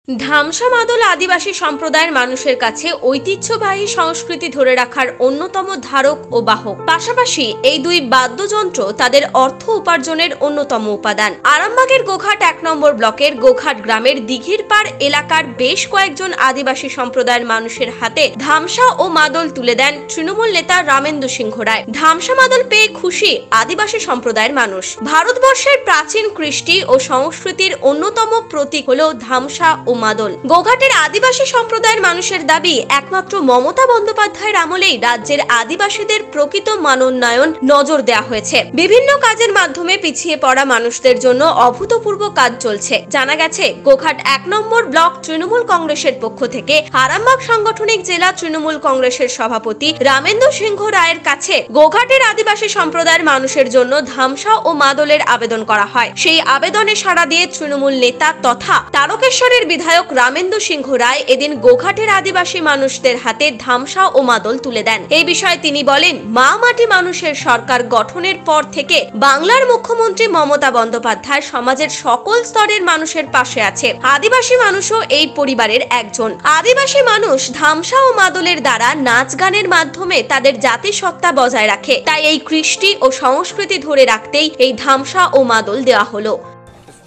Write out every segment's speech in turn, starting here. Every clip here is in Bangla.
ধামসা মাদল আদিবাসী সম্প্রদায়ের মানুষের কাছে ঐতিহ্যবাহী সংস্কৃতি ধরে রাখার অন্যতম ধারক ও বাহক। পাশাপাশি এই দুই বাদ্যযন্ত্র তাদের অর্থ উপার্জনের অন্যতম উপাদান। আরামবাগের গোঘাট ১ নম্বর ব্লকের গোঘাট গ্রামের দিঘির পাড় এলাকার বেশ কয়েকজন আদিবাসী সম্প্রদায়ের মানুষের হাতে ধামসা ও মাদল তুলে দেন তৃণমূল নেতা রামেন্দু সিংহ রায়। ধামসা মাদল পেয়ে খুশি আদিবাসী সম্প্রদায়ের মানুষ। ভারতবর্ষের প্রাচীন কৃষ্টি ও সংস্কৃতির অন্যতম প্রতীক হল ধামসা ও মাদল। গোঘাটের আদিবাসী সম্প্রদায়ের মানুষের দাবি, একমাত্র মমতা বন্দ্যোপাধ্যায়ের আমলেই রাজ্যের আদিবাসীদের প্রকৃত মানোন্নয়ন নজর দেওয়া হয়েছে। বিভিন্ন কাজের মাধ্যমে পিছিয়ে পড়া মানুষদের জন্য অভূতপূর্ব কাজ চলছে। জানা গেছে, গোঘাট ১ নম্বর ব্লক তৃণমূল কংগ্রেসের পক্ষ থেকে আরামবাগ সাংগঠনিক জেলা তৃণমূল কংগ্রেসের সভাপতি রামেন্দু সিংহ রায়ের কাছে গোঘাটের আদিবাসী সম্প্রদায়ের মানুষের জন্য ধামসা ও মাদলের আবেদন করা হয়। সেই আবেদনে সাড়া দিয়ে তৃণমূল নেতা তথা তারকেশ্বরের বিধায়ক রামেন্দু সিংহ রায় এদিন গোঘাটের আদিবাসী মানুষদের হাতে ধামসা ও মাদল তুলে দেন। এই বিষয়ে তিনি বলেন, মা মাটি মানুষের সরকার গঠনের পর থেকে বাংলার মুখ্যমন্ত্রী মমতা বন্দ্যোপাধ্যায় সমাজের সকল স্তরের মানুষের পাশে আছে। আদিবাসী মানুষও এই পরিবারের একজন। আদিবাসী মানুষ ধামসা ও মাদলের দ্বারা নাচ গানের মাধ্যমে তাদের জাতিসত্তা বজায় রাখে। তাই এই কৃষ্টি ও সংস্কৃতি ধরে রাখতেই এই ধামসা ও মাদল দেওয়া হলো।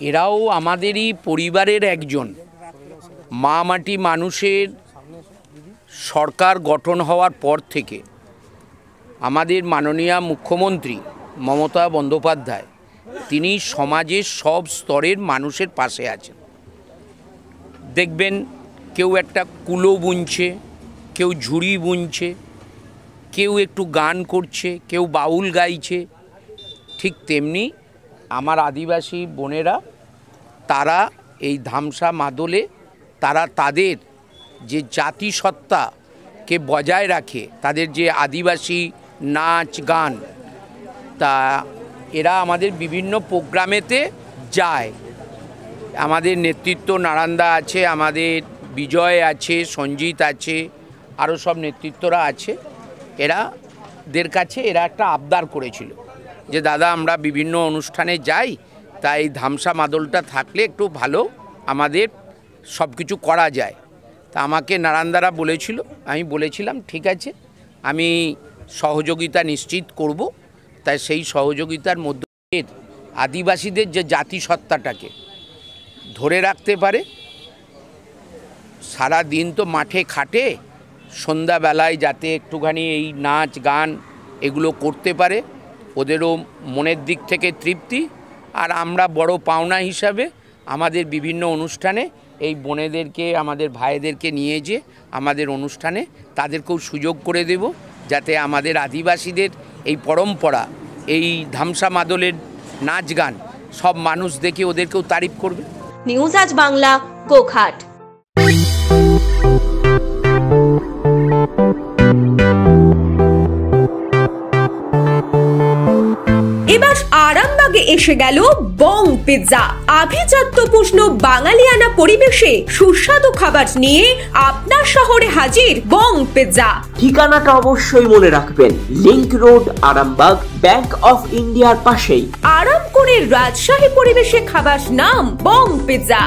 এরাও আমাদেরই পরিবারের একজন। মা মাটি মানুষের সরকার গঠন হওয়ার পর থেকে আমাদের মাননীয় মুখ্যমন্ত্রী মমতা বন্দ্যোপাধ্যায় তিনি সমাজের সব স্তরের মানুষের পাশে আছেন। দেখবেন কেউ একটা কুলো বুনছে, কেউ ঝুড়ি বুনছে, কেউ একটু গান করছে, কেউ বাউল গাইছে। ঠিক তেমনি আমার আদিবাসী বোনেরা তারা এই ধামসা মাদলে তারা তাদের যে জাতিসত্তাকে বজায় রাখে, তাদের যে আদিবাসী নাচ গান, তা এরা আমাদের বিভিন্ন প্রোগ্রামেতে যায়। আমাদের নেতৃত্ব নারায়ণদা আছে, আমাদের বিজয় আছে, সঞ্জিত আছে, আরও সব নেতৃত্বরা আছে। এরাদের কাছে এরা একটা আবদার করেছিল যে দাদা আমরা বিভিন্ন অনুষ্ঠানে যাই, তাই ধামসা মাদলটা থাকলে একটু ভালো আমাদের সব কিছু করা যায়। তা আমাকে নারায়ণদারা বলেছিল, আমি বলেছিলাম ঠিক আছে, আমি সহযোগিতা নিশ্চিত করব। তাই সেই সহযোগিতার মধ্যে আদিবাসীদের যে জাতিসত্তাটাকে ধরে রাখতে পারে, সারা দিন তো মাঠে খাটে, সন্ধ্যাবেলায় যাতে একটুখানি এই নাচ গান এগুলো করতে পারে, ওদেরও মনের দিক থেকে তৃপ্তি। আর আমরা বড় পাওনা হিসাবে আমাদের বিভিন্ন অনুষ্ঠানে এই বোনেদেরকে, আমাদের ভাইদেরকে নিয়ে যে আমাদের অনুষ্ঠানে তাদেরকেও সুযোগ করে দেব, যাতে আমাদের আদিবাসীদের এই পরম্পরা, এই ধামসা মাদলের নাচ গান সব মানুষ দেখে ওদেরকেও তারিফ করবে। নিউজ আজ বাংলা, গোঘাট। এবার আরামবাগে এসে গেল বং পিৎজা। আভিজাত্যপূর্ণ বাঙালিয়ানা পরিবেশে সুস্বাদু খাবার নিয়ে আপনার শহরে হাজির বং পিৎজা। ঠিকানাটা অবশ্যই মনে রাখবেন, link road, Arambagh, bank of ইন্ডিয়ার পাশেই। আরাম করে রাজশাহী পরিবেশে খাবার নাম বং পিৎজা।